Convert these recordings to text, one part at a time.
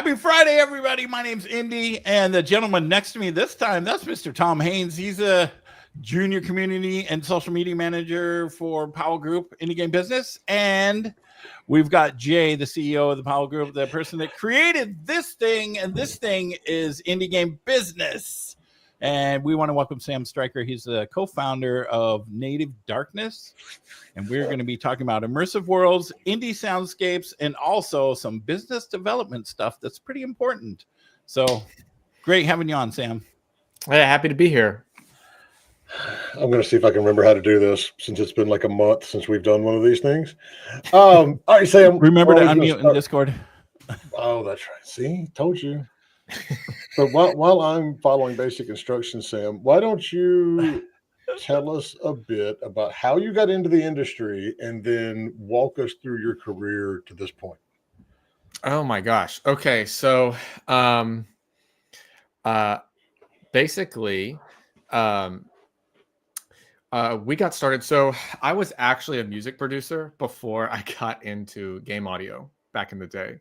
Happy Friday, everybody. My name's Indy, and the gentleman next to me this time, that's Mr. Tom Haynes. He's a junior community and social media manager for Powell Group, IndieGameBusiness. And we've got Jay, the CEO of the Powell Group, the person that created this thing, and this thing is IndieGameBusiness. And we want to welcome Sam Stryker. He's the co-founder of Native Darkness. And we're going to be talking about immersive worlds, indie soundscapes, and also some business development stuff that's pretty important. So great having you on, Sam. Hey, happy to be here. I'm going to see if I can remember how to do this since it's been like a month since we've done one of these things. All right, Sam. Remember to unmute in Discord. Oh, that's right. See, told you. But while I'm following basic instructions, Sam, why don't you tell us a bit about how you got into the industry and then walk us through your career to this point? Oh my gosh. Okay, so basically we got started. So I was actually a music producer before I got into game audio back in the day.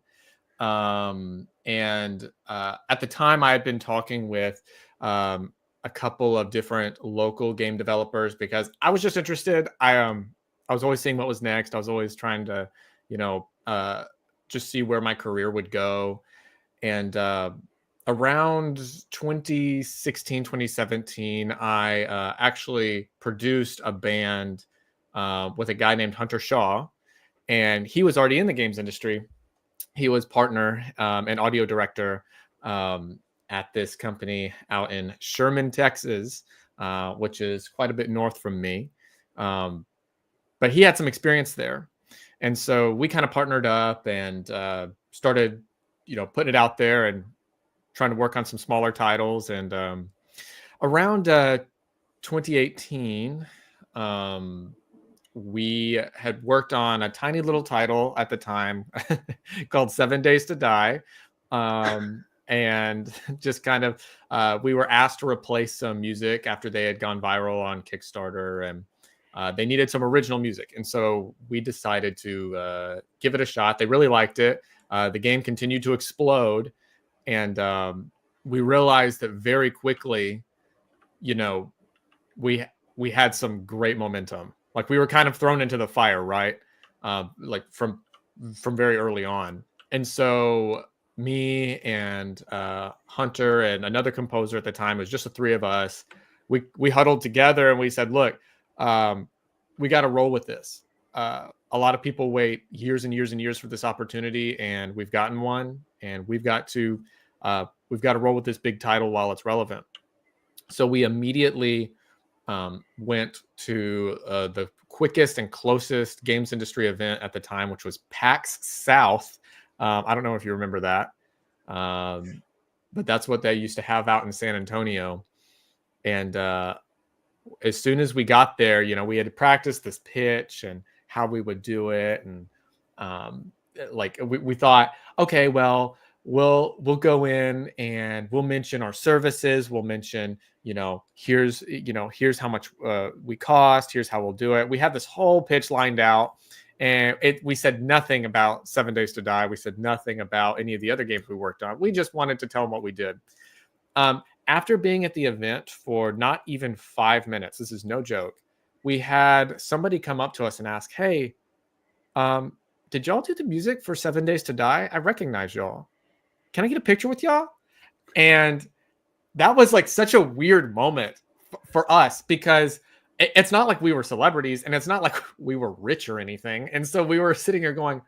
And at the time I had been talking with a couple of different local game developers because I was just interested. I was always seeing what was next. I was always trying to, just see where my career would go. And around 2016, 2017, I actually produced a band with a guy named Hunter Shaw, and he was already in the games industry. He was partner and audio director at this company out in Sherman, Texas, which is quite a bit north from me. But he had some experience there. And so we kind of partnered up and started, putting it out there and trying to work on some smaller titles. And around 2018, we had worked on a tiny little title at the time called 7 Days to Die. And just kind of, we were asked to replace some music after they had gone viral on Kickstarter, and they needed some original music. And so we decided to give it a shot. They really liked it. The game continued to explode. And we realized that very quickly, we had some great momentum. Like we were kind of thrown into the fire, right? Like from very early on. And so me and Hunter and another composer at the time, it was just the three of us. We huddled together and we said, look, we got to roll with this. A lot of people wait years and years and years for this opportunity, and we've gotten one, and we've got to roll with this big title while it's relevant. So we immediately went to the quickest and closest games industry event at the time, which was PAX South. I don't know if you remember that, but that's what they used to have out in San Antonio. And as soon as we got there, we had to practice this pitch and how we would do it. And we thought, okay, well, we'll go in and we'll mention our services. We'll mention, here's how much we cost. Here's how we'll do it. We had this whole pitch lined out, and we said nothing about 7 Days to Die. We said nothing about any of the other games we worked on. We just wanted to tell them what we did. After being at the event for not even 5 minutes, this is no joke, we had somebody come up to us and ask, hey, did y'all do the music for 7 Days to Die? I recognize y'all. Can I get a picture with y'all? And that was like such a weird moment for us, because it's not like we were celebrities and it's not like we were rich or anything. And so we were sitting here going,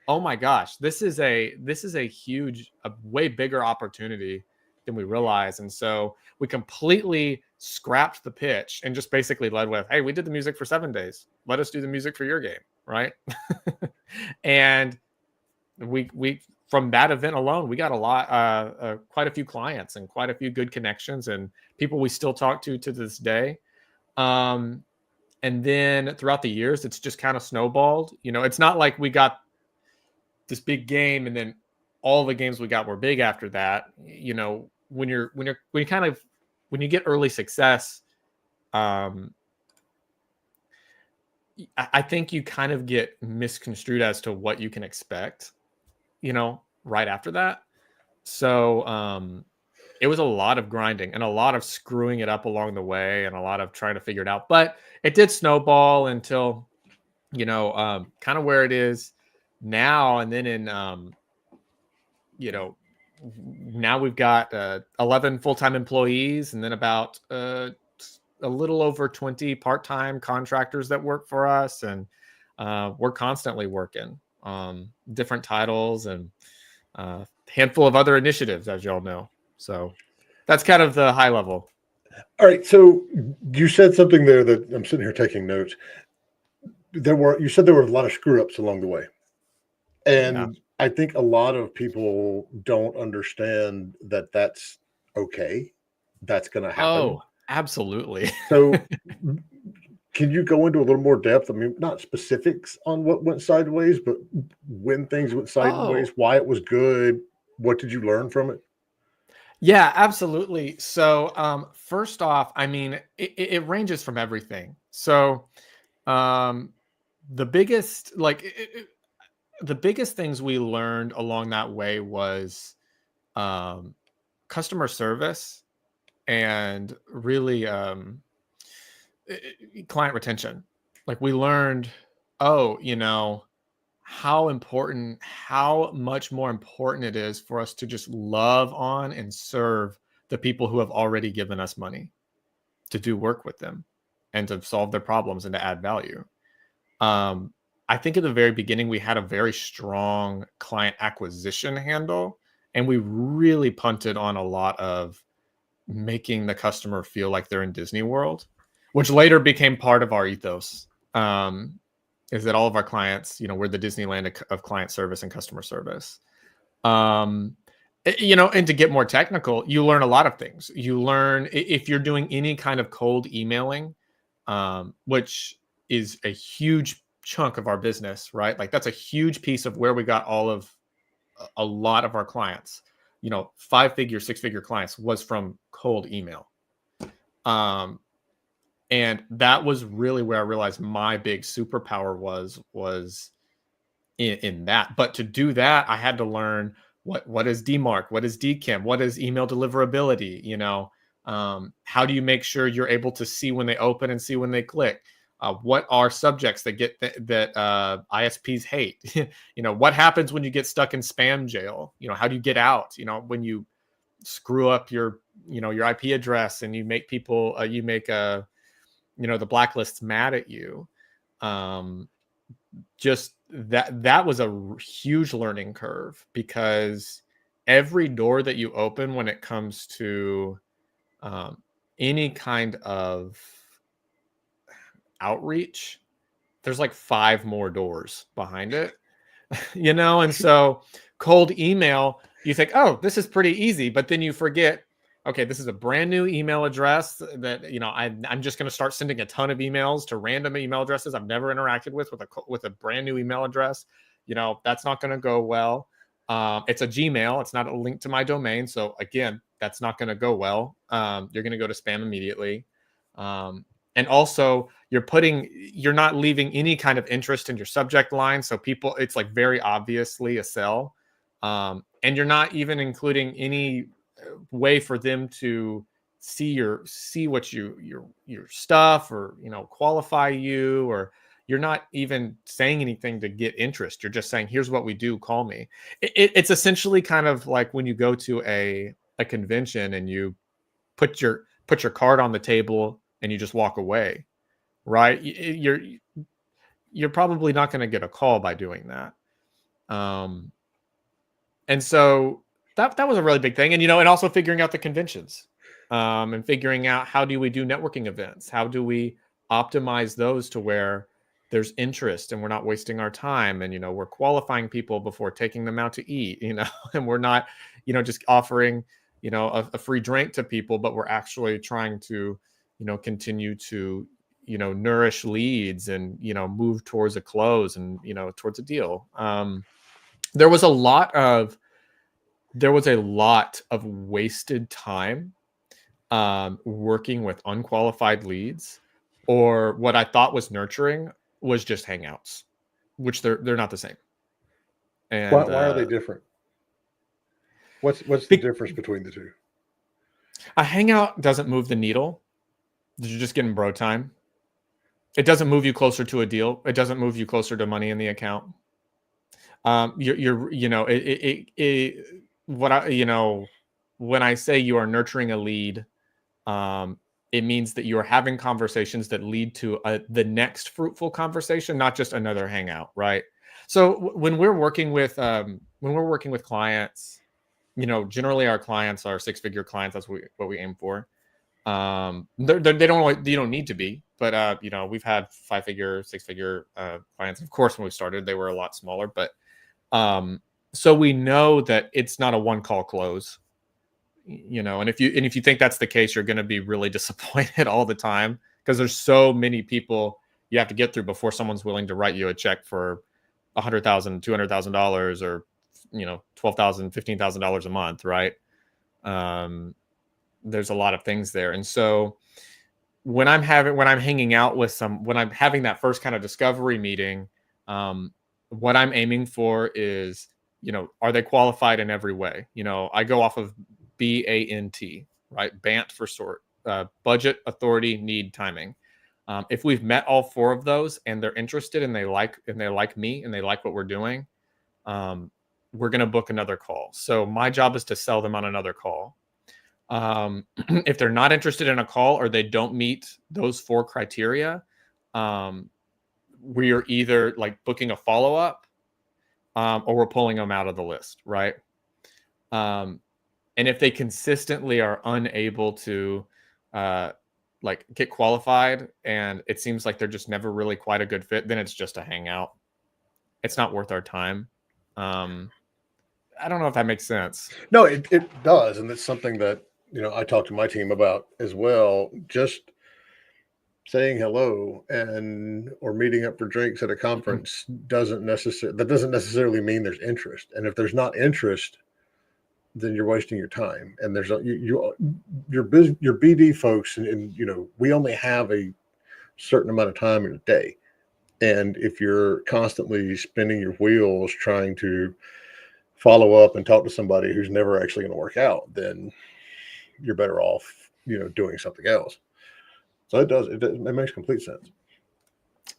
oh my gosh, this is a huge, a way bigger opportunity than we realized. And so we completely scrapped the pitch and just basically led with, hey, we did the music for 7 days. Let us do the music for your game. Right. And we from that event alone, we got quite a few clients and quite a few good connections and people we still talk to this day. And then throughout the years, it's just kind of snowballed. It's not like we got this big game and then all the games we got were big after that. When you get early success, I think you kind of get misconstrued as to what you can expect, right after that. So it was a lot of grinding and a lot of screwing it up along the way and a lot of trying to figure it out. But it did snowball until, kind of where it is now. And then now we've got 11 full-time employees and then about a little over 20 part-time contractors that work for us. And we're constantly working different titles and a handful of other initiatives, as y'all know. So that's kind of the high level. All right. So you said something there that I'm sitting here taking notes. You said there were a lot of screw ups along the way. And Yeah. I think a lot of people don't understand that that's okay. That's going to happen. Oh, absolutely. So can you go into a little more depth? I mean, not specifics on what went sideways, but when things went sideways, why it was good, what did you learn from it? Yeah, absolutely. So first off, I mean, it ranges from everything. So the biggest the biggest things we learned along that way was customer service and really client retention. Like we learned, how much more important it is for us to just love on and serve the people who have already given us money to do work with them and to solve their problems and to add value. I think at the very beginning, we had a very strong client acquisition handle, and we really punted on a lot of making the customer feel like they're in Disney World, which later became part of our ethos. Is that all of our clients, we're the Disneyland of client service and customer service. And to get more technical, you learn a lot of things. You learn if you're doing any kind of cold emailing, which is a huge chunk of our business, right? Like that's a huge piece of where we got a lot of our clients, 5-figure, 6-figure clients was from cold email. And that was really where I realized my big superpower was in that. But to do that, I had to learn what is DMARC, what is DKIM, what is email deliverability, how do you make sure you're able to see when they open and see when they click? What are subjects that get that ISPs hate? What happens when you get stuck in spam jail? How do you get out? When you screw up your IP address and you make people, the blacklists mad at you. Just that was a huge learning curve, because every door that you open when it comes to any kind of outreach, there's like 5 more doors behind it, and so cold email, you think, oh, this is pretty easy, but then you forget, okay, this is a brand new email address that, I'm just going to start sending a ton of emails to random email addresses I've never interacted with a brand new email address. That's not going to go well. It's a Gmail. It's not a link to my domain. So again, that's not going to go well. You're going to go to spam immediately. And also you're not leaving any kind of interest in your subject line. So people, it's like very obviously a sell. And you're not even including any way for them to see what your stuff, or qualify you, or you're not even saying anything to get interest. You're just saying, here's what we do, call me. It's essentially kind of like when you go to a convention and you put your card on the table and you just walk away, right? You're probably not going to get a call by doing that. And so that was a really big thing. And, and also figuring out the conventions, and figuring out, how do we do networking events? How do we optimize those to where there's interest and we're not wasting our time, and, we're qualifying people before taking them out to eat, and we're not, just offering, a free drink to people, but we're actually trying to, continue to, nourish leads and, move towards a close and, towards a deal. There was a lot of wasted time working with unqualified leads, or what I thought was nurturing was just hangouts, which they're not the same. And Why are they different? What's the difference between the two? A hangout doesn't move the needle. You're just getting bro time. It doesn't move you closer to a deal. It doesn't move you closer to money in the account. When I say you are nurturing a lead, it means that you are having conversations that lead to the next fruitful conversation, not just another hangout, right? So when we're working with clients, generally our clients are 6-figure clients. That's what we aim for. They don't need to be, but we've had 5-figure, 6-figure clients. Of course, when we started, they were a lot smaller, but so we know that it's not a one-call close. And if you think that's the case, you're going to be really disappointed all the time, because there's so many people you have to get through before someone's willing to write you a check for $100,000, $200,000, or $12,000, $15,000 a month, right? There's a lot of things there, and so when I'm having that first kind of discovery meeting, what I'm aiming for is, are they qualified in every way? I go off of BANT, right? BANT for sort, budget, authority, need, timing. If we've met all 4 of those and they're interested and they like me and they like what we're doing, we're going to book another call. So my job is to sell them on another call. If they're not interested in a call or they don't meet those 4 criteria, we are either like booking a follow-up, or we're pulling them out of the list, right? And if they consistently are unable to get qualified, and it seems like they're just never really quite a good fit, then it's just a hangout. It's not worth our time. I don't know if that makes sense. No, it does. And it's something that, I talk to my team about as well. Just saying hello or meeting up for drinks at a conference doesn't necessarily mean there's interest. And if there's not interest, then you're wasting your time. And there's your BD folks, and we only have a certain amount of time in a day. And if you're constantly spinning your wheels trying to follow up and talk to somebody who's never actually going to work out, then you're better off, doing something else. So it makes complete sense.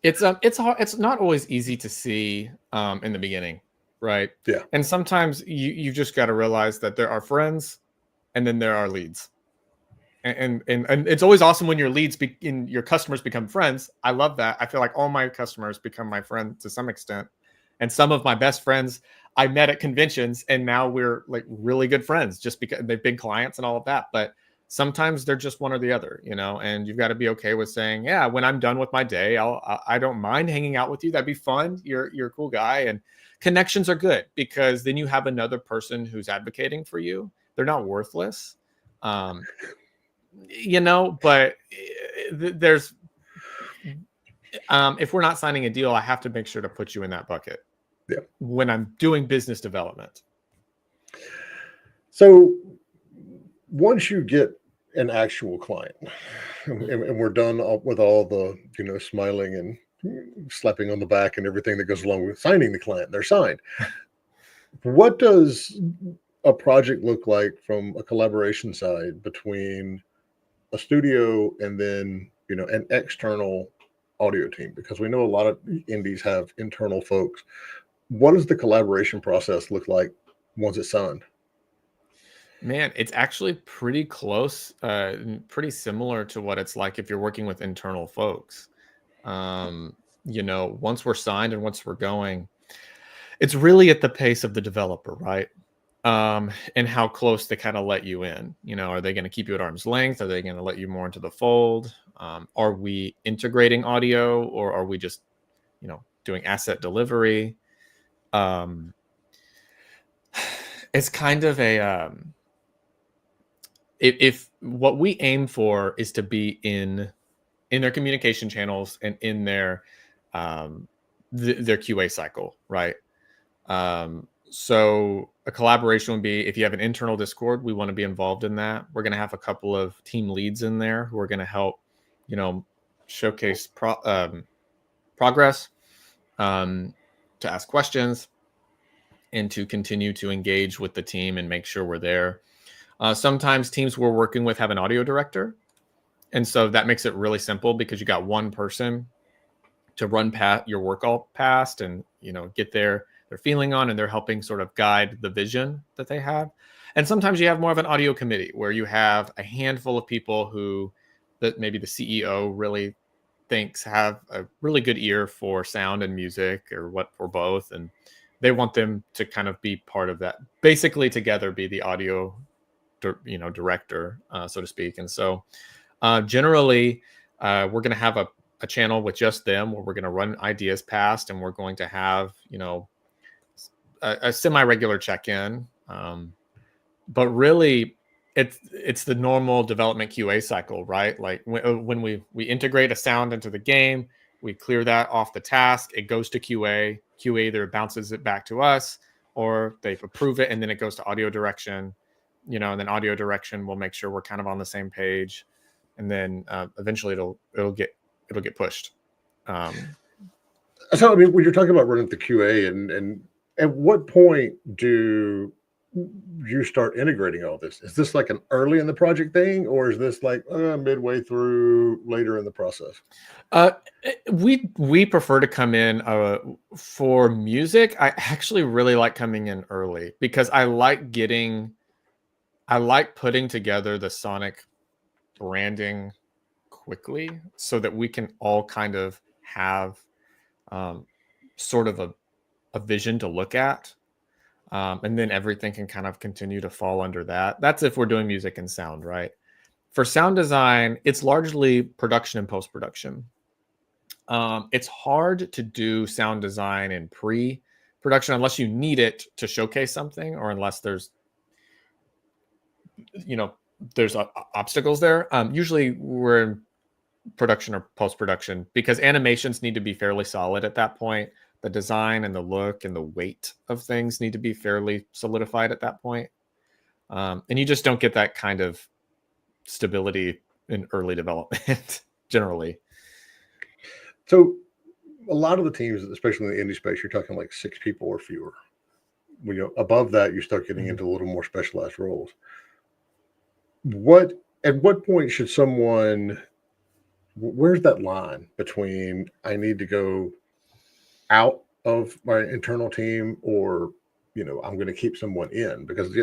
It's hard. It's not always easy to see in the beginning, right? Yeah. And sometimes you just got to realize that there are friends and then there are leads. And it's always awesome when your leads your customers become friends. I love that. I feel like all my customers become my friend to some extent. And some of my best friends I met at conventions, and now we're like really good friends just because they've been clients and all of that. But sometimes they're just one or the other, and you've got to be okay with saying, yeah, when I'm done with my day, I don't mind hanging out with you. That'd be fun. You're a cool guy. And connections are good because then you have another person who's advocating for you. They're not worthless. But there's, if we're not signing a deal, I have to make sure to put you in that bucket. Yeah. When I'm doing business development. So once you get an actual client and we're done with all the, smiling and slapping on the back and everything that goes along with signing the client, they're signed. What does a project look like from a collaboration side between a studio and then, an external audio team? Because we know a lot of indies have internal folks. What does the collaboration process look like once it's signed? Man, it's actually pretty close, pretty similar to what it's like if you're working with internal folks. Once we're signed and once we're going, it's really at the pace of the developer, right? And how close they kind of let you in. Are they going to keep you at arm's length? Are they going to let you more into the fold? Are we integrating audio, or are we just, doing asset delivery? It's kind of a if what we aim for is to be in their communication channels and in their QA cycle, right? So a collaboration would be, if you have an internal Discord, we want to be involved in that. We're going to have a couple of team leads in there who are going to help, showcase progress, to ask questions. and to continue to engage with the team and make sure we're there. Sometimes teams we're working with have an audio director. And so that makes it really simple because you got one person to run your work all past and, get their feeling on, and they're helping sort of guide the vision that they have. And sometimes you have more of an audio committee where you have a handful of people who that maybe the CEO really thinks have a really good ear for sound and music or both. And they want them to kind of be part of that, basically together be the audio, director, so to speak. And so generally we're going to have a channel with just them where we're going to run ideas past, and we're going to have, a semi-regular check-in. But really it's the normal development QA cycle, right? Like when we integrate a sound into the game, we clear that off the task, it goes to QA either bounces it back to us or they approve it, and then it goes to audio direction, and then audio direction will make sure we're kind of on the same page, and then eventually it'll get pushed. So I mean, when you're talking about running the QA, and at what point do you start integrating all this? Is this like an early in the project thing, or is this like midway through, later in the process? We prefer to come in for music. I actually really like coming in early because I like putting together the sonic branding quickly so that we can all kind of have sort of a vision to look at. And then everything can kind of continue to fall under that. That's if we're doing music and sound, right? For sound design, it's largely production and post-production. It's hard to do sound design in pre-production unless you need it to showcase something, or unless there's obstacles there. Usually we're in production or post-production because animations need to be fairly solid at that point. The design and the look and the weight of things need to be fairly solidified at that point. And you just don't get that kind of stability in early development generally. So a lot of the teams, especially in the indie space, you're talking like 6 people or fewer. Above that, you start getting into a little more specialized roles. At what point should where's that line between I need to go out of my internal team, or I'm going to keep someone in? Because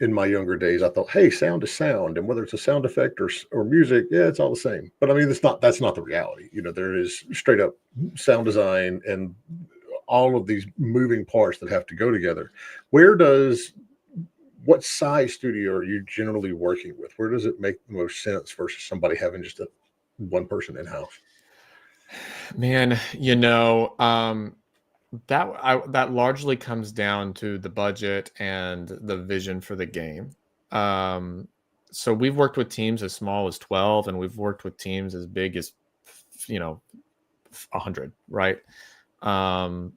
in my younger days I thought, hey, sound is sound, and whether it's a sound effect or music, yeah, it's all the same. But I mean, that's not the reality. There is straight up sound design and all of these moving parts that have to go together. What size studio are you generally working with? Where does it make the most sense versus somebody having just one person in-house? Man, that largely comes down to the budget and the vision for the game. So we've worked with teams as small as 12, and we've worked with teams as big as 100, right? And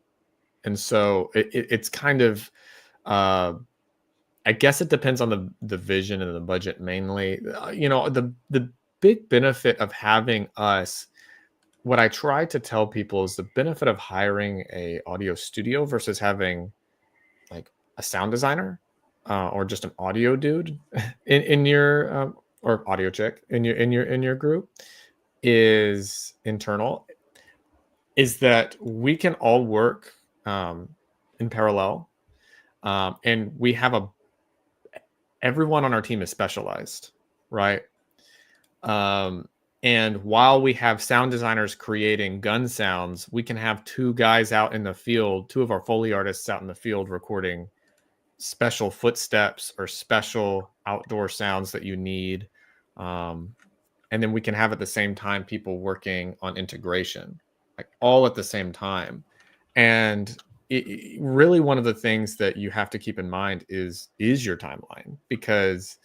so it's kind of I guess it depends on the vision and the budget mainly. The big benefit of having us, what I try to tell people is the benefit of hiring a audio studio versus having like a sound designer or just an audio dude in your or audio chick in your group is internal, is that we can all work in parallel, and we have everyone on our team is specialized, right? And while we have sound designers creating gun sounds, we can have 2 guys out in the field, 2 of our Foley artists out in the field recording special footsteps or special outdoor sounds that you need. And then we can have at the same time people working on integration, like all at the same time. And really one of the things that you have to keep in mind is your timeline, because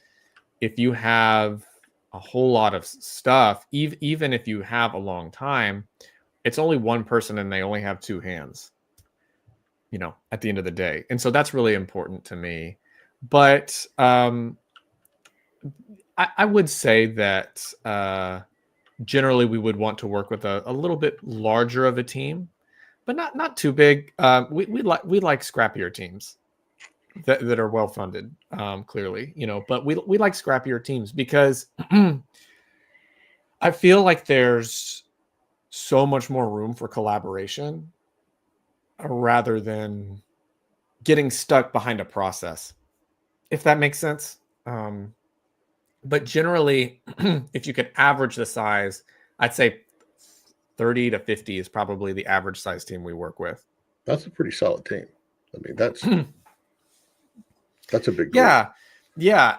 if you have a whole lot of stuff, even if you have a long time, it's only one person and they only have 2 hands, at the end of the day. And so that's really important to me. But I would say that generally we would want to work with a little bit larger of a team. but not too big. We like scrappier teams that are well funded, clearly, but we like scrappier teams because I feel like there's so much more room for collaboration rather than getting stuck behind a process, if that makes sense. But generally, if you could average the size, I'd say 30 to 50 is probably the average size team we work with. That's a pretty solid team. I mean, that's a big group. Yeah.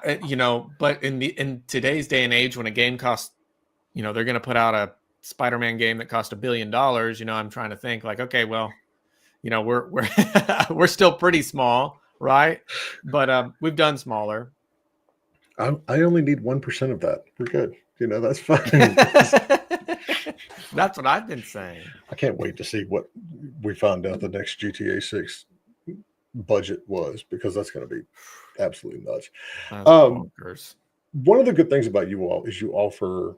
But in today's day and age, when a game costs, they're going to put out a Spider-Man game that cost $1 billion. I'm trying to think like, okay, well, we're we're still pretty small, right? But we've done smaller. I only need 1% of that. We're good. That's fine. That's what I've been saying. I can't wait to see what we find out the next GTA 6 budget was, because that's going to be absolutely nuts. One of the good things about you all is you offer,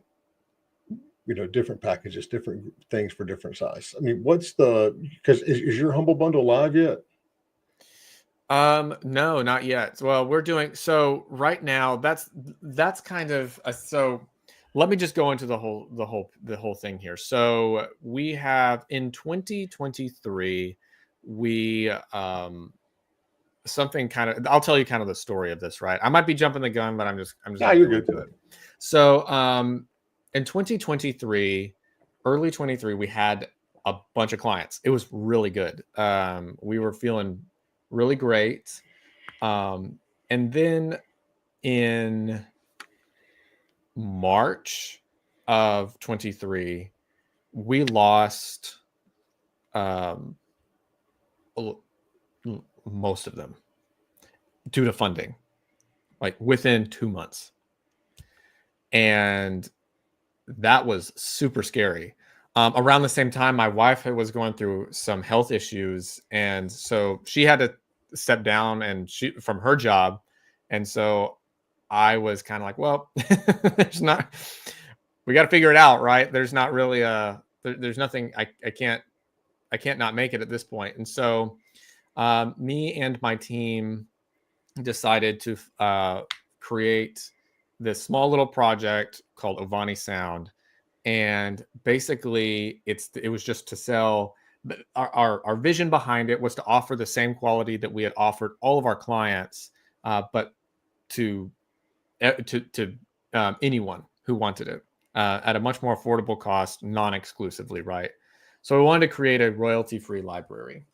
different packages, different things for different size. I mean, because is your Humble Bundle live yet? No, not yet. Well, so right now that's kind of so let me just go into the whole thing here. So we have in 2023, we something kind of, I'll tell you kind of the story of this, right? I might be jumping the gun, but I'm just you're good to it. So in 2023, early 23, we had a bunch of clients. It was really good. We were feeling really great. And then in March of 23, we lost most of them due to funding, like within 2 months. And that was super scary. Around the same time, my wife was going through some health issues, and so she had to step down from her job, and so I was kind of like, well, we got to figure it out, right? There's not really there's nothing I can't not make it at this point, and so me and my team decided to create this small little project called Ovani Sound. And basically it was just to sell. Our vision behind it was to offer the same quality that we had offered all of our clients, but to anyone who wanted it at a much more affordable cost, non-exclusively, right? So we wanted to create a royalty-free library.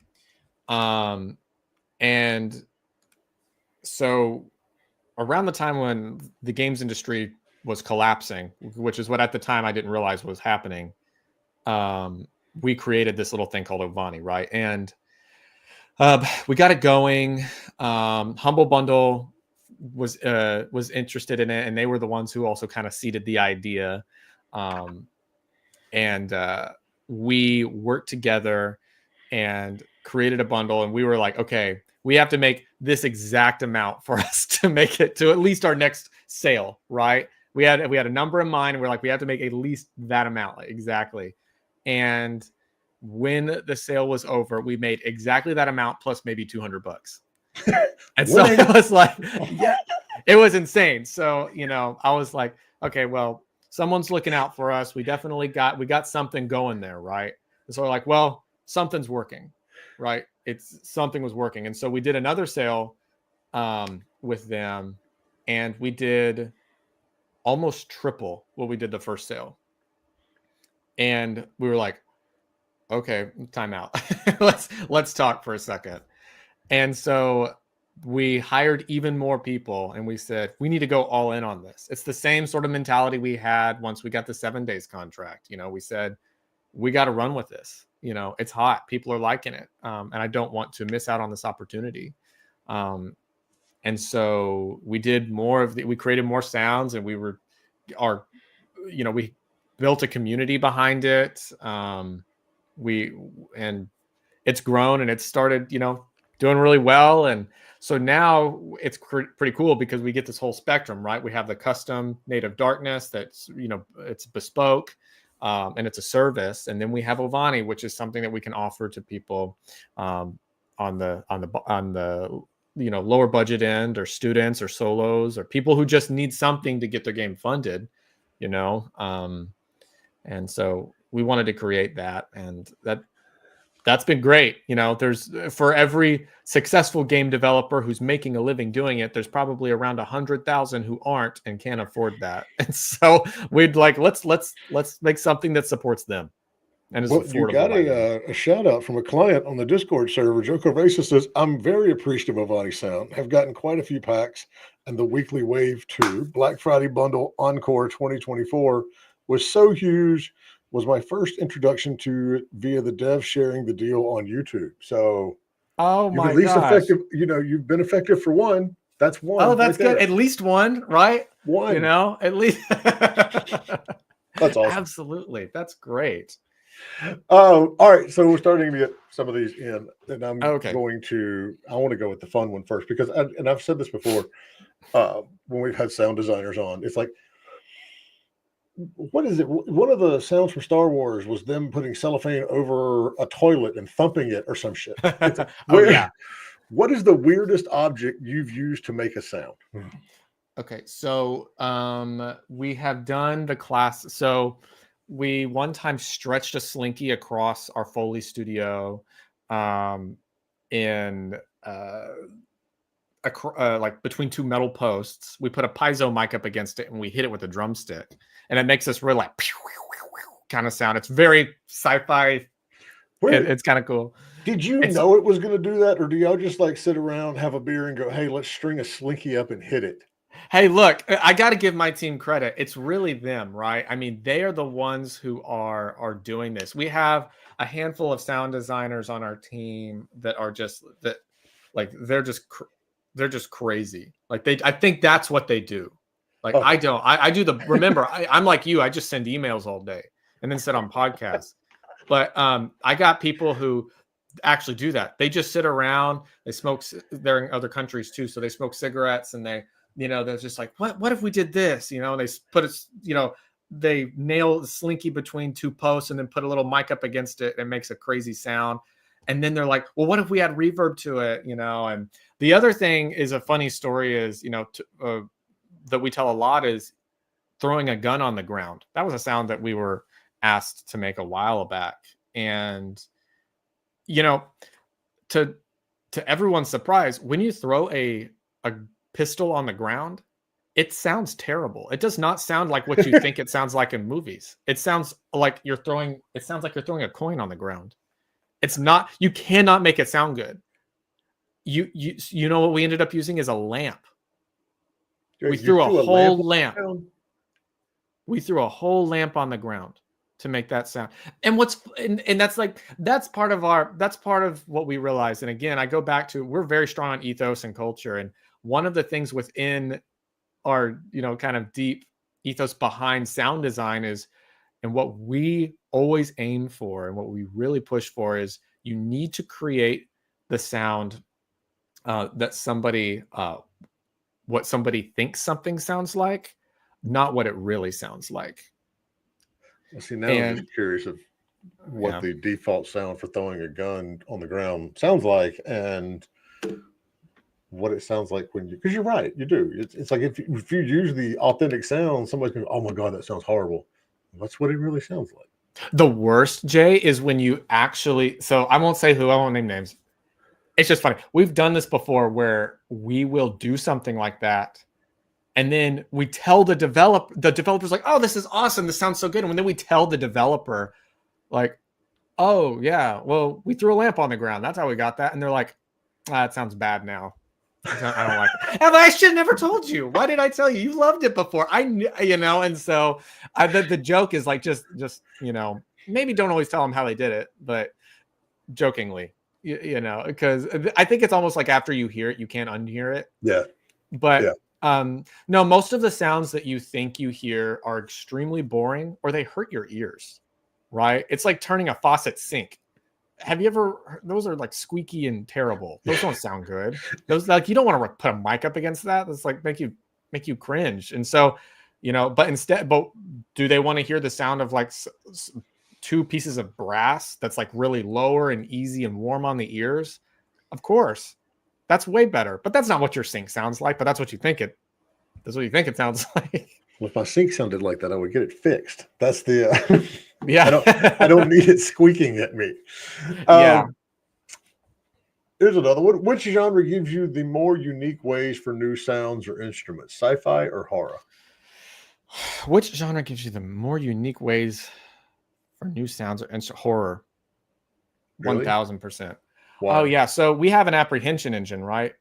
And so around the time when the games industry was collapsing, which is what at the time I didn't realize was happening, we created this little thing called Ovani, right? And we got it going. Humble Bundle was interested in it, and they were the ones who also kind of seeded the idea. And we worked together and created a bundle, and we were like, okay, we have to make this exact amount for us to make it to at least our next sale, right? We had a number in mind, and we're like, we have to make at least that amount, like, exactly. And when the sale was over, we made exactly that amount plus maybe $200. And so it was like, yeah, it was insane. So, I was like, okay, well, someone's looking out for us. We definitely got something going there, right? And so we're like, well, something's working, right? Something was working. And so we did another sale with them, and we did almost triple what we did the first sale. And we were like, okay, time out. let's talk for a second. And so we hired even more people, and we said, we need to go all in on this. It's the same sort of mentality we had once we got the 7 days contract. We said, we got to run with this. It's hot. People are liking it. And I don't want to miss out on this opportunity. And so we did we created more sounds, and we built a community behind it. And it's grown, and it's started, doing really well. And so now it's pretty cool because we get this whole spectrum, right? We have the custom native darkness that's, it's bespoke. and it's a service. And then we have Ovani, which is something that we can offer to people on the lower budget end, or students or solos or people who just need something to get their game funded, and so we wanted to create that, and that's been great. There's, for every successful game developer who's making a living doing it, there's probably around 100,000 who aren't and can't afford that. And so we'd like, let's make something that supports them. And is affordable. You got a shout out from a client on the Discord server. Joko Racist says, I'm very appreciative of Ovani Sound. Have gotten quite a few packs, and the weekly Wave 2 Black Friday bundle Encore 2024 was so huge. Was my first introduction to it via the dev sharing the deal on YouTube. So, oh my at least gosh. effective. You've been effective for one. That's one. Oh, that's good. At least one, right? One. At least. That's awesome. Absolutely, that's great. All right, so we're starting to get some of these in, and I'm Okay. I want to go with the fun one first, because I've said this before when we've had sound designers on. It's like, what is it? One of the sounds from Star Wars was them putting cellophane over a toilet and thumping it or some shit. Yeah. What is the weirdest object you've used to make a sound? Okay, so we have done the class. So we one time stretched a slinky across our Foley studio in like between two metal posts. We put a piezo mic up against it and we hit it with a drumstick, and it makes this really like kind of sound. It's very sci-fi. It's kind of cool. Did you know it was going to do that, or do y'all just like sit around, have a beer, and go, "Hey, let's string a slinky up and hit it"? Hey, look, I got to give my team credit. It's really them, right? I mean, they are the ones who are doing this. We have a handful of sound designers on our team that are just they're just crazy. Like I think that's what they do. Like I don't. I do remember, I'm like you. I just send emails all day and then sit on podcasts. But I got people who actually do that. They just sit around. They smoke. They're in other countries too, so they smoke cigarettes, and they're just like, what if we did this? They put it. They nail the slinky between two posts and then put a little mic up against it, and it makes a crazy sound. And then they're like, well, what if we add reverb to it? And the other thing is, a funny story is, that we tell a lot, is throwing a gun on the ground. That was a sound that we were asked to make a while back. And, to everyone's surprise, when you throw a pistol on the ground, it sounds terrible. It does not sound like what you think it sounds like in movies. It sounds like you're throwing a coin on the ground. It's not, you cannot make it sound good. You know what we ended up using is a lamp. We threw a whole lamp. We threw a whole lamp on the ground to make that sound. And that's part of what we realized. And again, I go back to, we're very strong on ethos and culture. And one of the things within our, kind of deep ethos behind sound design is, and what we always aim for and what we really push for is, you need to create the sound that somebody, what somebody thinks something sounds like, not what it really sounds like. Well, see, now I'm just curious of what the default sound for throwing a gun on the ground sounds like, and what it sounds like when because you're right, you do. It's like if you use the authentic sound, somebody's going, oh my God, that sounds horrible. That's what it really sounds like. The worst, Jay, is when you actually, so I won't say who, I won't name names. It's just funny. We've done this before where we will do something like that, and then we tell the developer's like, oh, this is awesome. This sounds so good. And then we tell the developer, like, oh, yeah, well, we threw a lamp on the ground. That's how we got that. And they're like, it sounds bad now. I don't like it. And I should have never told you. Why did I tell you? You loved it before. I knew, and so the joke is like, just maybe don't always tell them how they did it, but jokingly, because I think it's almost like after you hear it, you can't unhear it. Yeah. But no, most of the sounds that you think you hear are extremely boring, or they hurt your ears, right? It's like turning a faucet sink. Have you ever, those are like squeaky and terrible. Those don't sound good. Those, like, you don't want to put a mic up against that. That's like make you cringe. And so but do they want to hear the sound of like two pieces of brass that's like really lower and easy and warm on the ears? Of course, that's way better, but that's not what your sync sounds like, but that's what you think it sounds like. Well, if my sync sounded like that, I would get it fixed. That's the Yeah. I don't need it squeaking at me. Yeah. Here's another one. Which genre gives you the more unique ways for new sounds or instruments, sci-fi or horror? Which genre gives you the more unique ways for new sounds or horror? Really? 1000%. Why? Oh yeah. So we have an apprehension engine, right?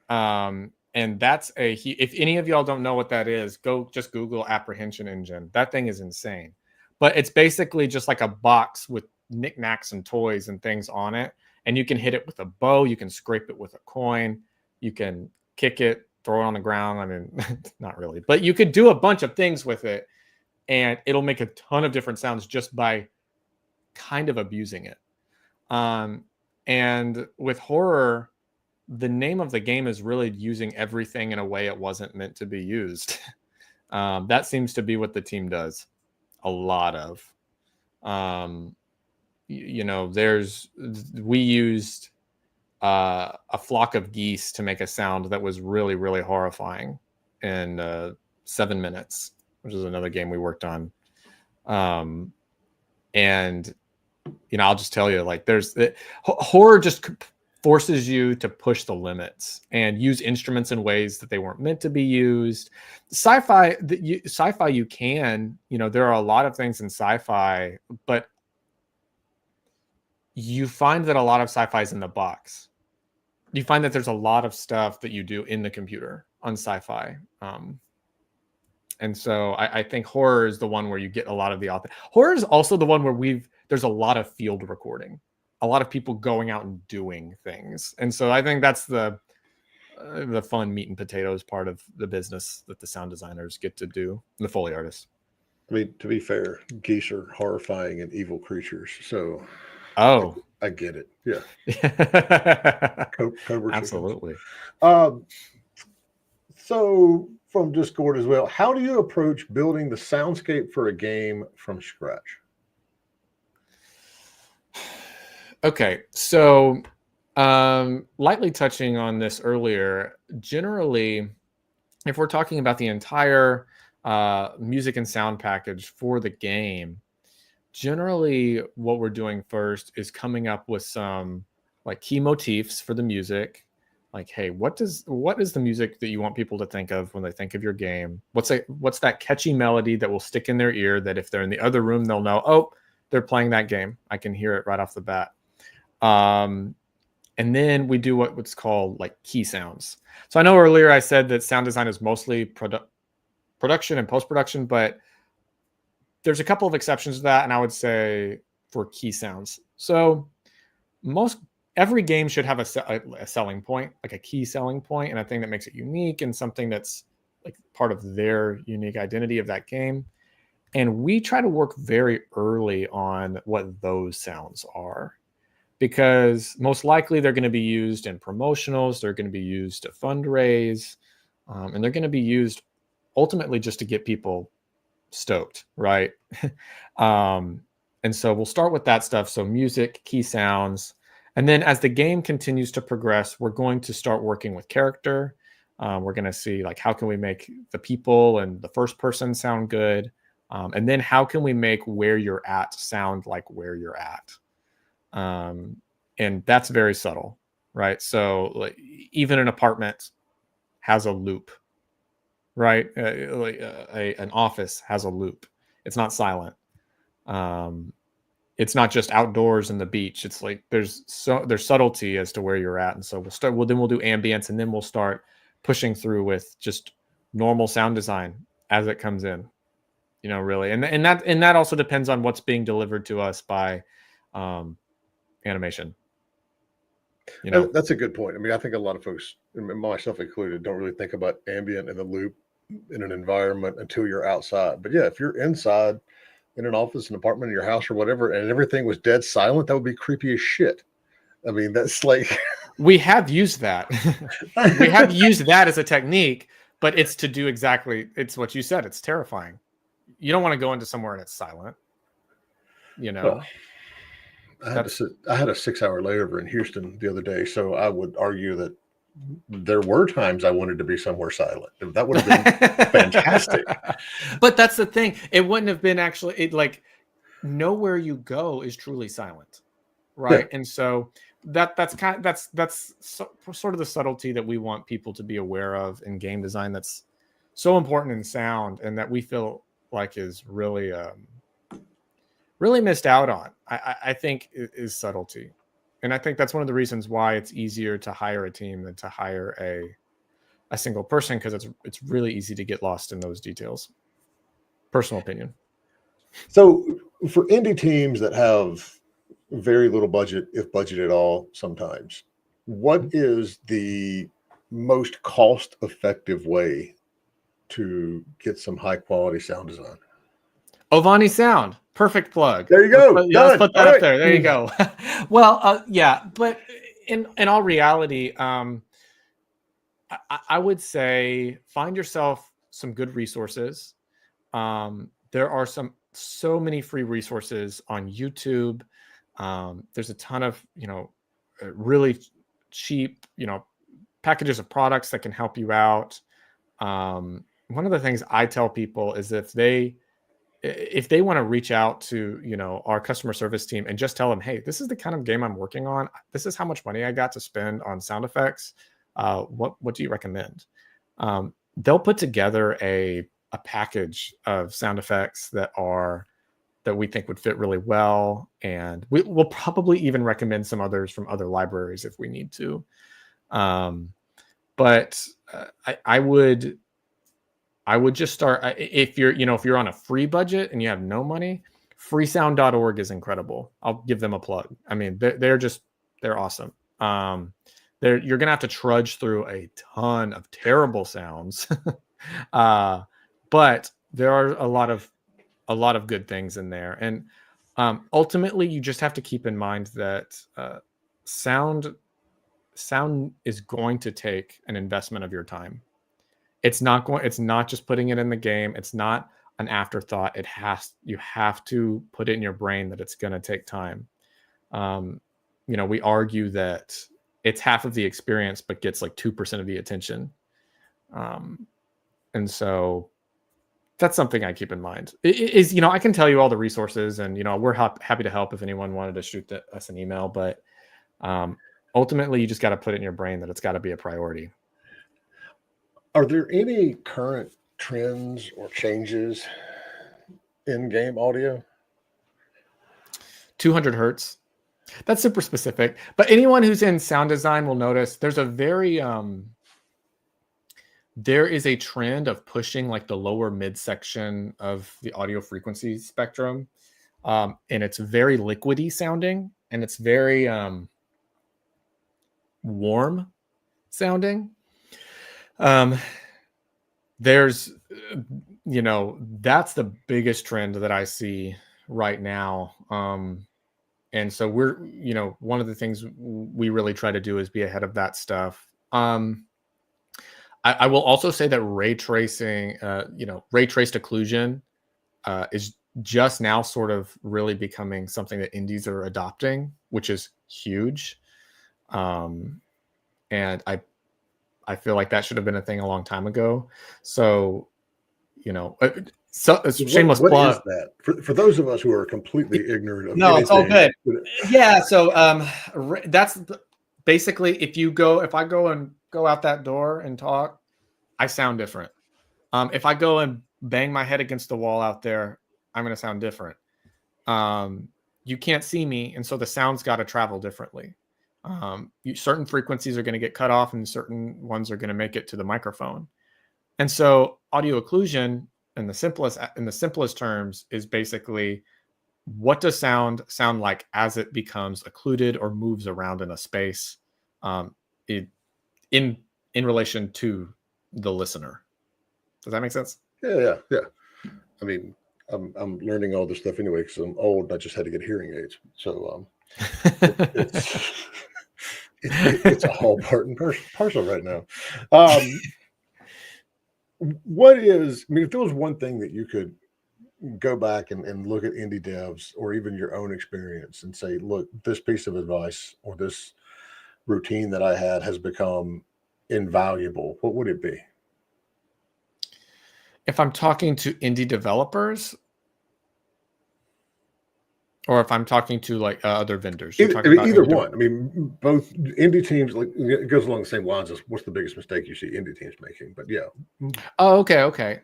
And that's if any of y'all don't know what that is, go just Google apprehension engine. That thing is insane. But it's basically just like a box with knickknacks and toys and things on it. And you can hit it with a bow. You can scrape it with a coin. You can kick it, throw it on the ground. I mean, not really, but you could do a bunch of things with it. And it'll make a ton of different sounds just by kind of abusing it. And with horror, the name of the game is really using everything in a way it wasn't meant to be used. That seems to be what the team does a lot of. We used a flock of geese to make a sound that was really, really horrifying in 7 minutes, which is another game we worked on. And I'll just tell you, like, horror just forces you to push the limits and use instruments in ways that they weren't meant to be used. Sci-fi, you can, there are a lot of things in sci-fi, but you find that a lot of sci-fi is in the box. You find that there's a lot of stuff that you do in the computer on sci-fi. And so I think horror is the one where you get a lot of the author. Horror is also the one where there's a lot of field recording, a lot of people going out and doing things. And so I think that's the fun meat and potatoes part of the business that the sound designers get to do, the Foley artists. I mean, to be fair, geese are horrifying and evil creatures. So I get it. Yeah. Cobra Absolutely. So from Discord as well, how do you approach building the soundscape for a game from scratch? Okay, so lightly touching on this earlier, generally, if we're talking about the entire music and sound package for the game, generally what we're doing first is coming up with some like key motifs for the music. Like, hey, what is the music that you want people to think of when they think of your game? What's that catchy melody that will stick in their ear that if they're in the other room, they'll know, oh, they're playing that game. I can hear it right off the bat. And then we do what's called like key sounds. So I know earlier I said that sound design is mostly production and post-production, but there's a couple of exceptions to that. And I would say for key sounds. So every game should have a selling point, like a key selling point, and a thing that makes it unique and something that's like part of their unique identity of that game. And we try to work very early on what those sounds are, because most likely they're going to be used in promotionals, they're going to be used to fundraise, and they're going to be used ultimately just to get people stoked, right? And so we'll start with that stuff. So music, key sounds. And then as the game continues to progress, we're going to start working with character. We're going to see like, how can we make the people and the first person sound good? And then how can we make where you're at sound like where you're at? And that's very subtle, right? So like, even an apartment has a loop, right? An office has a loop. It's not silent. It's not just outdoors and the beach. It's like there's subtlety as to where you're at. And so we'll do ambience, and then we'll start pushing through with just normal sound design as it comes in, really. And that also depends on what's being delivered to us by animation. That's a good point. I mean, I think a lot of folks, myself included, don't really think about ambient and the loop in an environment until you're outside. But yeah, if you're inside in an office, an apartment, in your house or whatever, and everything was dead silent, that would be creepy as shit. I mean, that's like... We have used that. We have used that as a technique, but it's to do exactly, it's what you said. It's terrifying. You don't want to go into somewhere and it's silent, you know? Well, I had a 6-hour layover in Houston the other day, so I would argue that there were times I wanted to be somewhere silent. That would have been fantastic. But that's the thing. It wouldn't have been actually like nowhere you go is truly silent, right? Yeah. And so that's sort of the subtlety that we want people to be aware of in game design. That's so important in sound, and that we feel like is really really missed out on. I think is subtlety. And I think that's one of the reasons why it's easier to hire a team than to hire a single person, because it's really easy to get lost in those details. Personal opinion. So for indie teams that have very little budget, if budget at all, sometimes, what is the most cost-effective way to get some high-quality sound design? Ovani Sound. Perfect plug. There you go. Let's put that up there. There you go. Well, yeah, but in all reality, I would say find yourself some good resources. There are so many free resources on YouTube. There's a ton of, really cheap, packages of products that can help you out. One of the things I tell people is if they want to reach out to, our customer service team and just tell them, hey, this is the kind of game I'm working on. This is how much money I got to spend on sound effects. What do you recommend? They'll put together a package of sound effects that we think would fit really well. And we'll probably even recommend some others from other libraries if we need to. But I would just start if you're on a free budget and you have no money. Freesound.org is incredible. I'll give them a plug. I mean, they're awesome. You're gonna have to trudge through a ton of terrible sounds, but there are a lot of good things in there. And ultimately, you just have to keep in mind that sound is going to take an investment of your time. It's not just putting it in the game. It's not an afterthought. You have to put it in your brain that it's going to take time. We argue that it's half of the experience, but gets like 2% of the attention. And so that's something I keep in mind. I can tell you all the resources, and, we're happy to help if anyone wanted to shoot us an email, but ultimately you just got to put it in your brain that it's got to be a priority. Are there any current trends or changes in game audio? 200 hertz. That's super specific. But anyone who's in sound design will notice there's a there is a trend of pushing like the lower midsection of the audio frequency spectrum. And it's very liquidy sounding, and it's very warm sounding. There's, that's the biggest trend that I see right now. And so we're, one of the things we really try to do is be ahead of that stuff. I will also say that ray tracing, ray traced occlusion is just now sort of really becoming something that indies are adopting, which is huge. And I feel like that should have been a thing a long time ago. So, shameless plug. What is that? For those of us who are completely ignorant of No, anything, it's all good. Yeah. So that's basically if I go out that door and talk, I sound different. If I go and bang my head against the wall out there, I'm going to sound different. You can't see me, and so the sound's got to travel differently. Certain frequencies are going to get cut off, and certain ones are going to make it to the microphone. And so audio occlusion in the simplest terms is basically what does sound like as it becomes occluded or moves around in a space, in relation to the listener. Does that make sense? Yeah. I mean, I'm learning all this stuff anyway because I'm old and I just had to get hearing aids. So it's a whole part and parcel right now. what is, I mean, if there was one thing that you could go back and look at indie devs or even your own experience and say, look, this piece of advice or this routine that I had has become invaluable, what would it be? If I'm talking to indie developers, or if I'm talking to like other vendors, Either one. I mean, both indie teams, like it goes along the same lines as what's the biggest mistake you see indie teams making. But yeah. Oh, okay.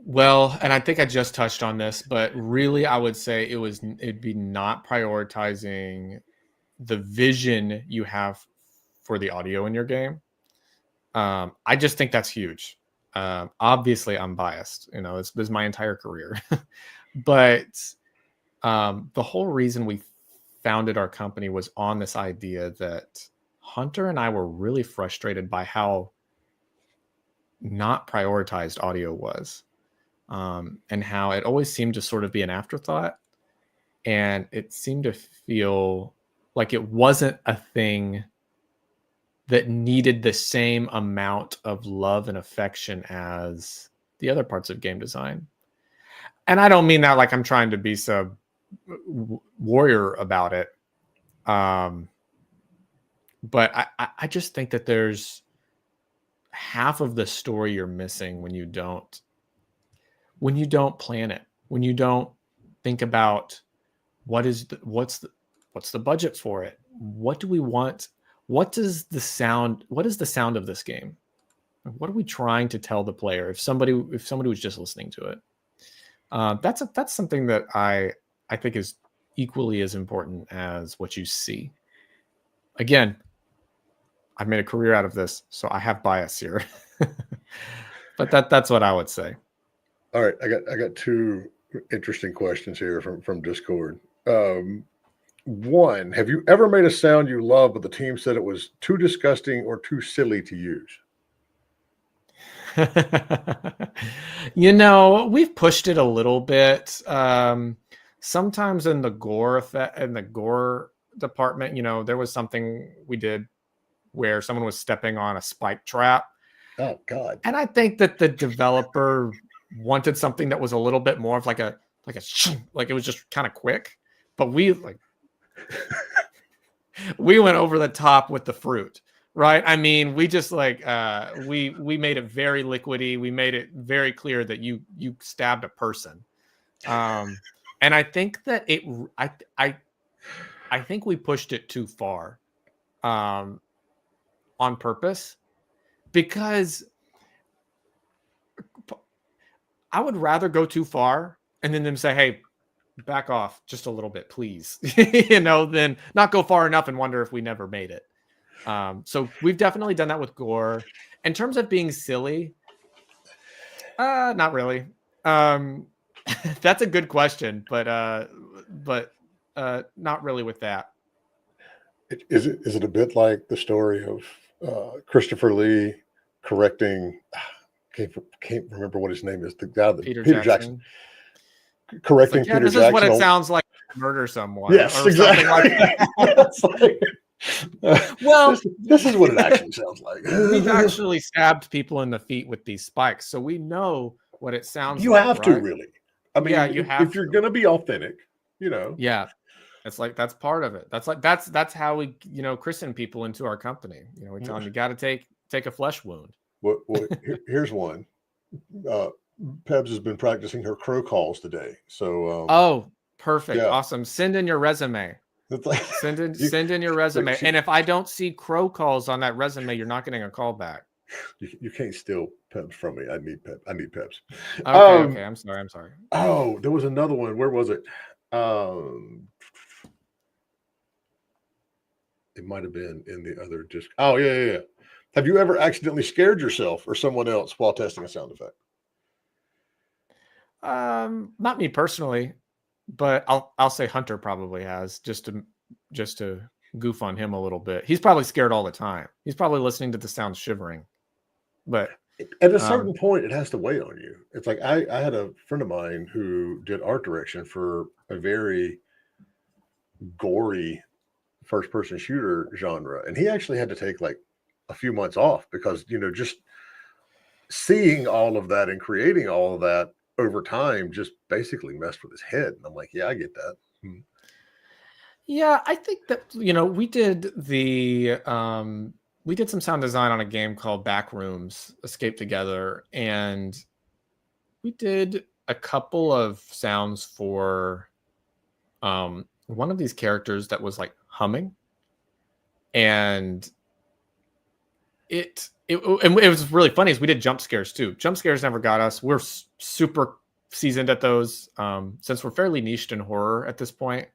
Well, and I think I just touched on this, but really, I would say it'd be not prioritizing the vision you have for the audio in your game. I just think that's huge. Obviously, I'm biased. This is my entire career, but the whole reason we founded our company was on this idea that Hunter and I were really frustrated by how not prioritized audio was, and how it always seemed to sort of be an afterthought, and it seemed to feel like it wasn't a thing that needed the same amount of love and affection as the other parts of game design. And I don't mean that like I'm trying to be some warrior about it. But I just think that there's half of the story you're missing when you don't plan it, when you don't think about what's the budget for it? What do we want? What is the sound of this game? What are we trying to tell the player if somebody was just listening to it? That's something that I think is equally as important as what you see. Again, I've made a career out of this, so I have bias here. But that's what I would say. All right, I got two interesting questions here from Discord. One, have you ever made a sound you love, but the team said it was too disgusting or too silly to use? We've pushed it a little bit. Sometimes in the gore department, there was something we did where someone was stepping on a spike trap. Oh God. And I think that the developer wanted something that was a little bit more of like it was just kind of quick, but we went over the top with the fruit, right? I mean, we just we made it very liquidy. We made it very clear that you stabbed a person. And I think that I think we pushed it too far, on purpose, because I would rather go too far and then them say, hey, back off just a little bit, please, than not go far enough and wonder if we never made it. So we've definitely done that with gore. In terms of being silly, not really. That's a good question, but not really with that. Is it a bit like the story of Christopher Lee correcting? Can't remember what his name is. The guy that Peter Jackson. Correcting Peter Jackson. This is what it sounds like to murder someone. Yes, exactly. Like well, this is what it actually sounds like. We've actually stabbed people in the feet with these spikes, so we know what it sounds like. You have to, really. I mean, yeah, if you're going to be authentic, Yeah, it's like that's part of it. That's how we christen people into our company. We tell them you got to take a flesh wound. Well, here's one. Pebs has been practicing her crow calls today. So oh, perfect. Yeah. Awesome. Send in your resume. Send in your resume. And if I don't see crow calls on that resume, you're not getting a call back. You can't steal Pebs from me. I need Pebs. Okay. I'm sorry. Oh, there was another one. Where was it? It might have been in the other disc. Oh, yeah. Have you ever accidentally scared yourself or someone else while testing a sound effect? Not me personally, but I'll say Hunter probably has, just to goof on him a little bit. He's probably scared all the time. He's probably listening to the sound shivering. But at a certain point, it has to weigh on you. It's like I had a friend of mine who did art direction for a very gory first person shooter genre, and he actually had to take like a few months off because just seeing all of that and creating all of that over time just basically messed with his head. And I'm like, yeah, I get that. Yeah, I think that we did some sound design on a game called Backrooms Escape Together, and we did a couple of sounds for one of these characters that was like humming, and it was really funny. Is we did jump scares too. Jump scares never got us. We're super seasoned at those since we're fairly niched in horror at this point.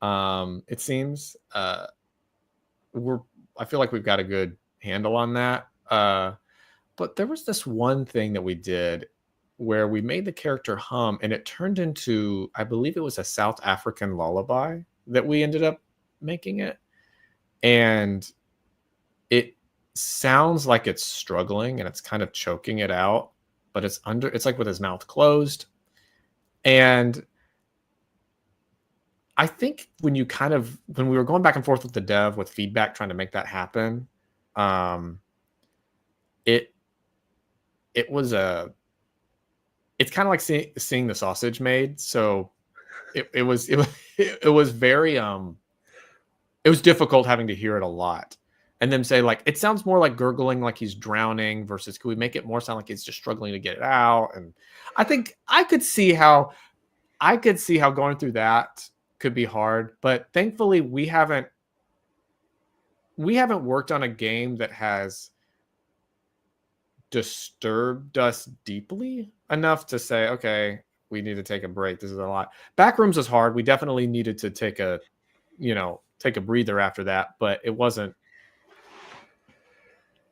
It seems I feel like we've got a good handle on that. But there was this one thing that we did where we made the character hum, and it turned into, I believe it was a South African lullaby that we ended up making it. And it sounds like it's struggling and it's kind of choking it out, but it's like with his mouth closed. And I think when we were going back and forth with the dev with feedback, trying to make that happen, it's kind of like seeing the sausage made. So it was very, it was difficult having to hear it a lot and then say like, it sounds more like gurgling, like he's drowning versus could we make it more sound like he's just struggling to get it out? And I think I could see how going through that could be hard, but thankfully we haven't worked on a game that has disturbed us deeply enough to say, okay, we need to take a break. This is a lot. Backrooms was hard. We definitely needed to take a breather after that, but it wasn't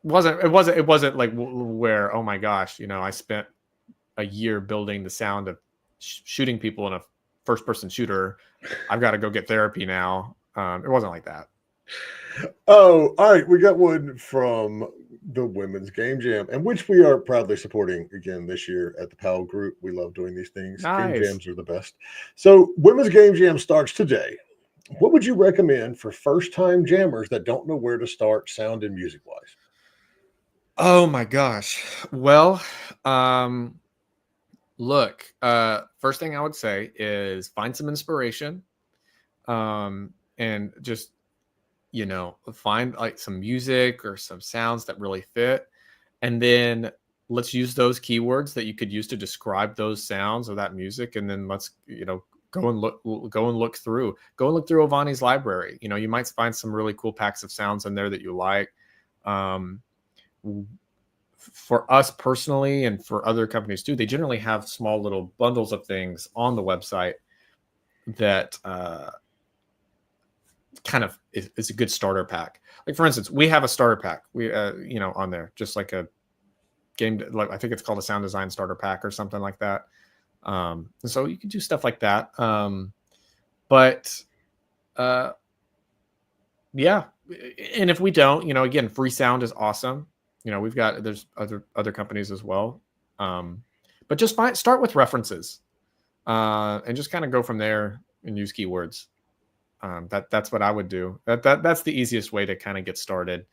like where, oh my gosh, I spent a year building the sound of shooting people in a first person shooter. I've got to go get therapy now. It wasn't like that. Oh, all right. We got one from the Women's Game Jam, and which we are proudly supporting again this year at the PAL Group. We love doing these things. Nice. Game Jams are the best. So Women's Game Jam starts today. What would you recommend for first-time jammers that don't know where to start sound and music-wise? Oh my gosh. Well, look, first thing I would say is find some inspiration, and just, find like some music or some sounds that really fit. And then let's use those keywords that you could use to describe those sounds or that music. And then let's, go and look through Ovani's library. You might find some really cool packs of sounds in there that you like. For us personally, and for other companies too, they generally have small little bundles of things on the website that kind of is a good starter pack. Like for instance, we have a starter pack on there, just like a game, like I think it's called a sound design starter pack or something like that. And so you can do stuff like that. Yeah. And if we don't, again, free sound is awesome. There's other companies as well. But just start with references, and just kind of go from there and use keywords. That's what I would do. That's the easiest way to kind of get started.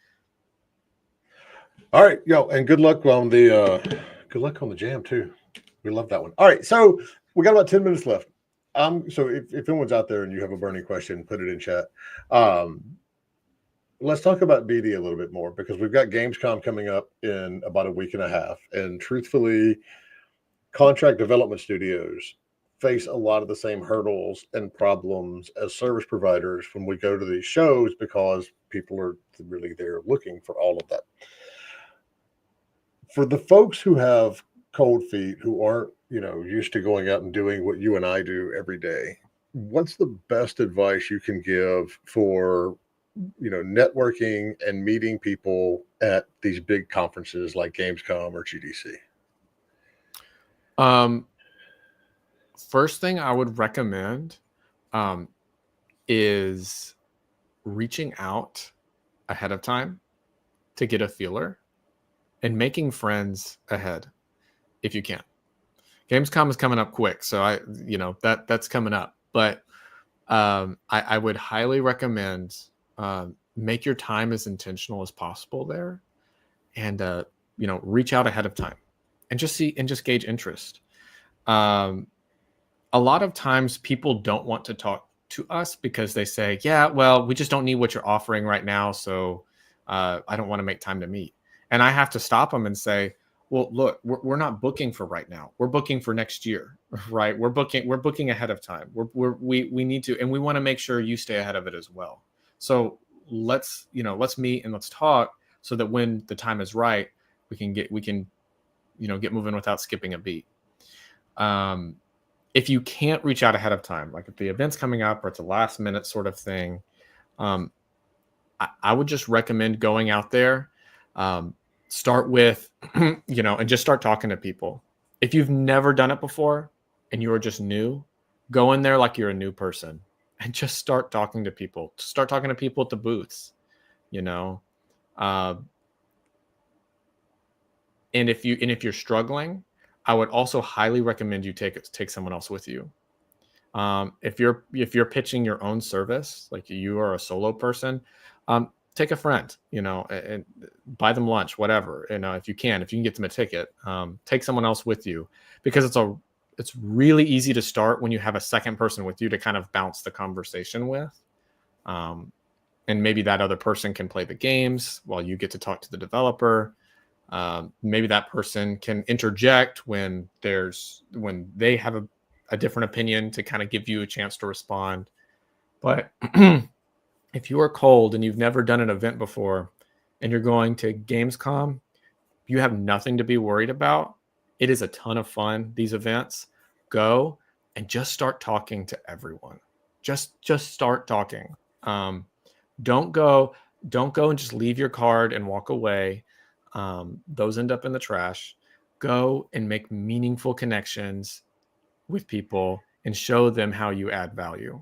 All right, and good luck on the jam too. We love that one. All right, so we got about 10 minutes left. So if anyone's out there and you have a burning question, put it in chat. Let's talk about BD a little bit more, because we've got Gamescom coming up in about a week and a half. And truthfully, contract development studios face a lot of the same hurdles and problems as service providers when we go to these shows, because people are really there looking for all of that. For the folks who have cold feet, who aren't, used to going out and doing what you and I do every day, what's the best advice you can give for networking and meeting people at these big conferences like Gamescom or GDC? First thing I would recommend is reaching out ahead of time to get a feeler and making friends ahead if you can. Gamescom is coming up quick, so that's coming up. But I would highly recommend make your time as intentional as possible there, and reach out ahead of time and just gauge interest. A lot of times people don't want to talk to us because they say, yeah, well, we just don't need what you're offering right now, so I don't want to make time to meet. And I have to stop them and say, well, look, we're not booking for right now. We're booking for next year, right? We're booking ahead of time. We need to, and we want to make sure you stay ahead of it as well. So let's meet and let's talk so that when the time is right, we can get moving without skipping a beat. If you can't reach out ahead of time, like if the event's coming up or it's a last minute sort of thing, I would just recommend going out there. Start with, and just start talking to people. If you've never done it before and you're just new, go in there like you're a new person and just start talking to people. Start talking to people at the booths, And if you're struggling, I would also highly recommend you take someone else with you. If you're pitching your own service, like you are a solo person, take a friend, and buy them lunch, whatever. If you can get them a ticket, take someone else with you, because it's really easy to start when you have a second person with you to kind of bounce the conversation with. And maybe that other person can play the games while you get to talk to the developer. Maybe that person can interject when they have a different opinion to kind of give you a chance to respond. But if you are cold and you've never done an event before and you're going to Gamescom, you have nothing to be worried about. It is a ton of fun, these events. Go and just start talking to everyone. Just start talking. Don't go and just leave your card and walk away. Those end up in the trash. Go and make meaningful connections with people and show them how you add value.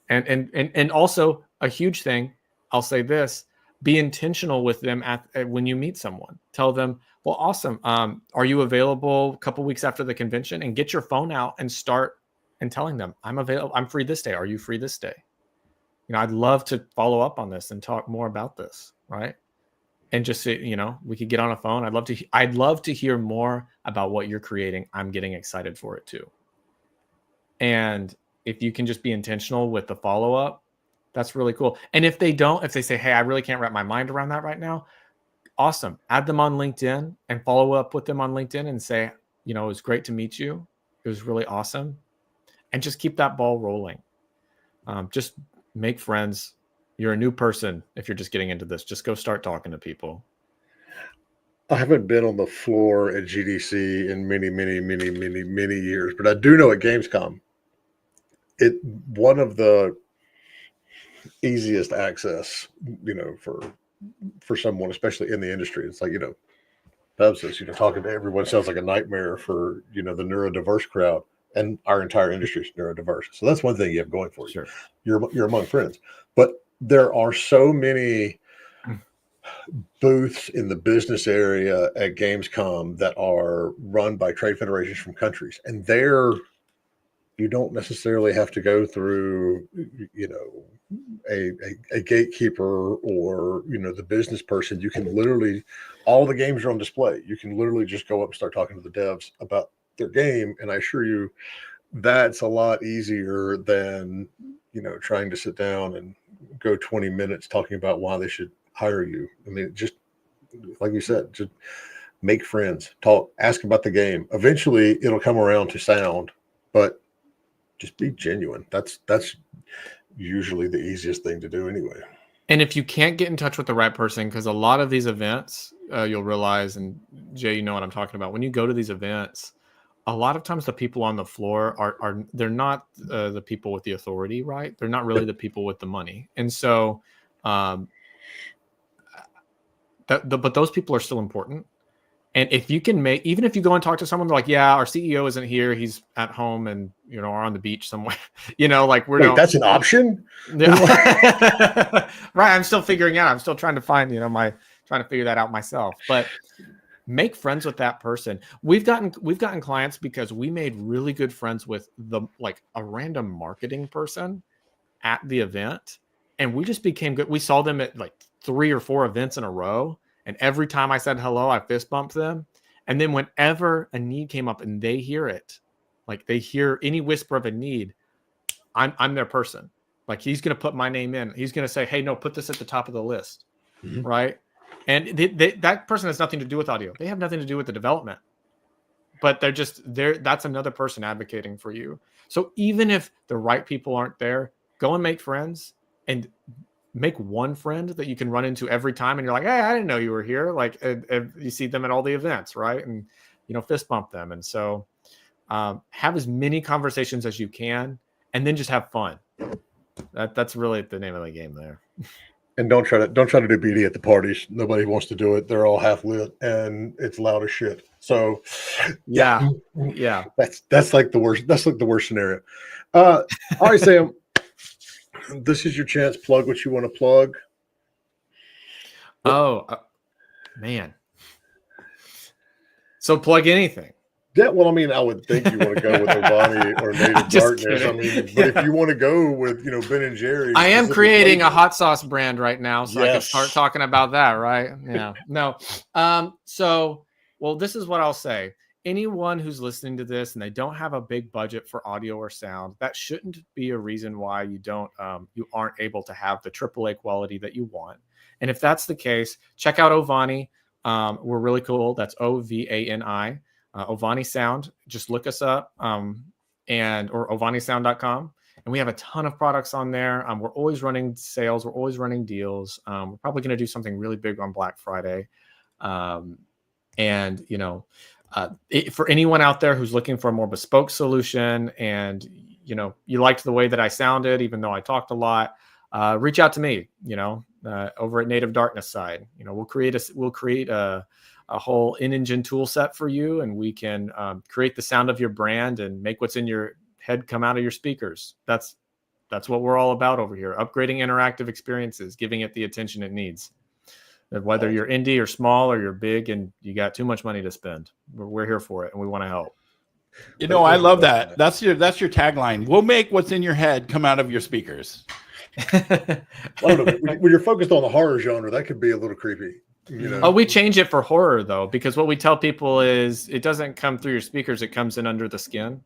And also a huge thing, I'll say this, be intentional with them when you meet someone. Tell them, well, awesome. Are you available a couple weeks after the convention? And get your phone out and start and telling them, I'm available. I'm free this day. Are you free this day? I'd love to follow up on this and talk more about this. Right. And just say, we could get on a phone. I'd love to hear more about what you're creating. I'm getting excited for it too. And if you can just be intentional with the follow-up, that's really cool. And if they say, hey, I really can't wrap my mind around that right now, awesome. Add them on LinkedIn and follow up with them on LinkedIn and say, it was great to meet you. It was really awesome. And just keep that ball rolling. Just make friends. You're a new person. If you're just getting into this, just go start talking to people. I haven't been on the floor at GDC in many, many, many, many, many years, but I do know at Gamescom, one of the easiest access, for someone, especially in the industry. It's like, talking to everyone sounds like a nightmare for, the neurodiverse crowd, and our entire industry is neurodiverse. So that's one thing you have going for you. Sure. You're among friends, but there are so many booths in the business area at Gamescom that are run by trade federations from countries, and you don't necessarily have to go through, a gatekeeper or, the business person. You can literally, all the games are on display. You can literally just go up and start talking to the devs about their game. And I assure you, that's a lot easier than, trying to sit down and go 20 minutes talking about why they should hire you. I mean, just like you said, just make friends, talk, ask about the game. Eventually it'll come around to sound, but just be genuine. That's usually the easiest thing to do anyway. And if you can't get in touch with the right person, because a lot of these events, you'll realize, and Jay, you know what I'm talking about. When you go to these events, a lot of times the people on the floor they're not the people with the authority, right? They're not really the people with the money. And so, but those people are still important. And if you can even if you go and talk to someone, they're like, yeah, our CEO isn't here. He's at home and, or on the beach somewhere, that's an option. Right. I'm still figuring out. I'm still trying to find, trying to figure that out myself, but make friends with that person. We've gotten clients because we made really good friends with a random marketing person at the event, and we just became good. We saw them at like 3 or 4 events in a row, and every time I said hello, I fist bumped them. And then whenever a need came up and they hear it, like they hear any whisper of a need, I'm their person. Like he's going to put my name in. He's going to say, hey, no, put this at the top of the list. Right. And that person has nothing to do with audio. They have nothing to do with the development, but they're just there. That's another person advocating for you. So even if the right people aren't there, go and make friends and make one friend that you can run into every time. And you're like, hey, I didn't know you were here. Like you see them at all the events. Right. And, fist bump them. And so have as many conversations as you can, and then just have fun. That's really the name of the game there. And don't try to do BD at the parties. Nobody wants to do it. They're all half lit and it's loud as shit. So yeah. That's like the worst. That's like the worst scenario. All right, Sam. This is your chance. Plug what you want to plug. Man. So plug anything. Yeah, well, I mean, I would think you want to go with Ovani or Native Darkness. Kidding. I mean, but if you want to go with, Ben and Jerry. I am creating a hot sauce brand right now, so I can Yes. start talking about that, right? Yeah. No. Well, this is what I'll say. Anyone who's listening to this and they don't have a big budget for audio or sound, that shouldn't be a reason why you aren't able to have the AAA quality that you want. And if that's the case, check out Ovani. We're really cool. That's OVANI. Ovani Sound. Just look us up or ovanisound.com. And we have a ton of products on there. We're always running sales. We're always running deals. We're probably going to do something really big on Black Friday. For anyone out there who's looking for a more bespoke solution and, you liked the way that I sounded, even though I talked a lot, reach out to me, over at Native Darkness side. We'll create a whole in-engine tool set for you, and we can create the sound of your brand and make what's in your head come out of your speakers. That's what we're all about over here. Upgrading interactive experiences, giving it the attention it needs. Whether you're indie or small or you're big and you got too much money to spend, we're here for it and we want to help. I love that. That's your tagline. We'll make what's in your head come out of your speakers. I don't know. When you're focused on the horror genre, that could be a little creepy. Oh, we change it for horror though, because what we tell people is it doesn't come through your speakers; it comes in under the skin.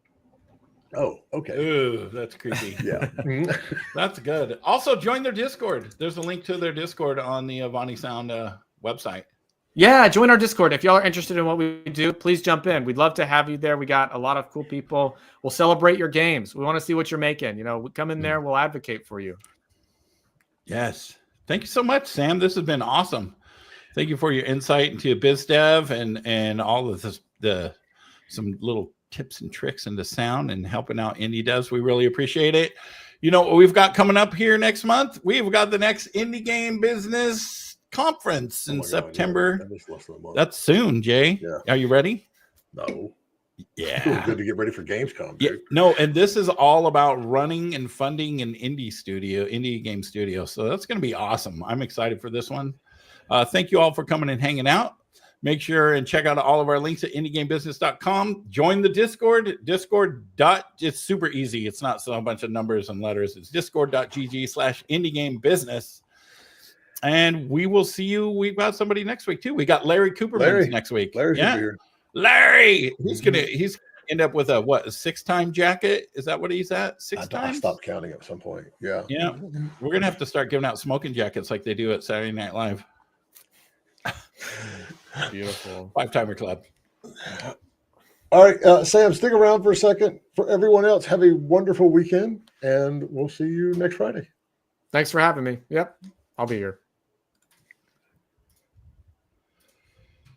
Oh, okay. Ooh, that's creepy. Yeah, that's good. Also, join their Discord. There's a link to their Discord on the Ovani Sound website. Yeah, join our Discord. If y'all are interested in what we do, please jump in. We'd love to have you there. We got a lot of cool people. We'll celebrate your games. We want to see what you're making. Come in there. We'll advocate for you. Yes. Thank you so much, Sam. This has been awesome. Thank you for your insight into biz dev and all of this, some little tips and tricks into sound and helping out indie devs. We really appreciate it. What we've got coming up here next month? We've got the next Indie Game Business Conference in September. God, that's soon, Jay. Yeah. Are you ready? No. Yeah. Feels good to get ready for Gamescom. Dude. Yeah. No, and this is all about running and funding an indie game studio. So that's going to be awesome. I'm excited for this one. Thank you all for coming and hanging out. Make sure and check out all of our links at IndieGameBusiness.com. Join the Discord. It's super easy. It's not a bunch of numbers and letters. It's discord.gg/IndieGameBusiness. And we will see you. We've got somebody next week too. We got Larry Cooperman next week. Larry's here. Larry. He's gonna end up with a 6-time jacket. Is that what he's at? 6 times? I stopped counting at some point. Yeah. Yeah. We're gonna have to start giving out smoking jackets like they do at Saturday Night Live. Beautiful. 5-timer club. All right, Sam, stick around for a second. For everyone else, have a wonderful weekend, and we'll see you next Friday. Thanks for having me. Yep, I'll be here.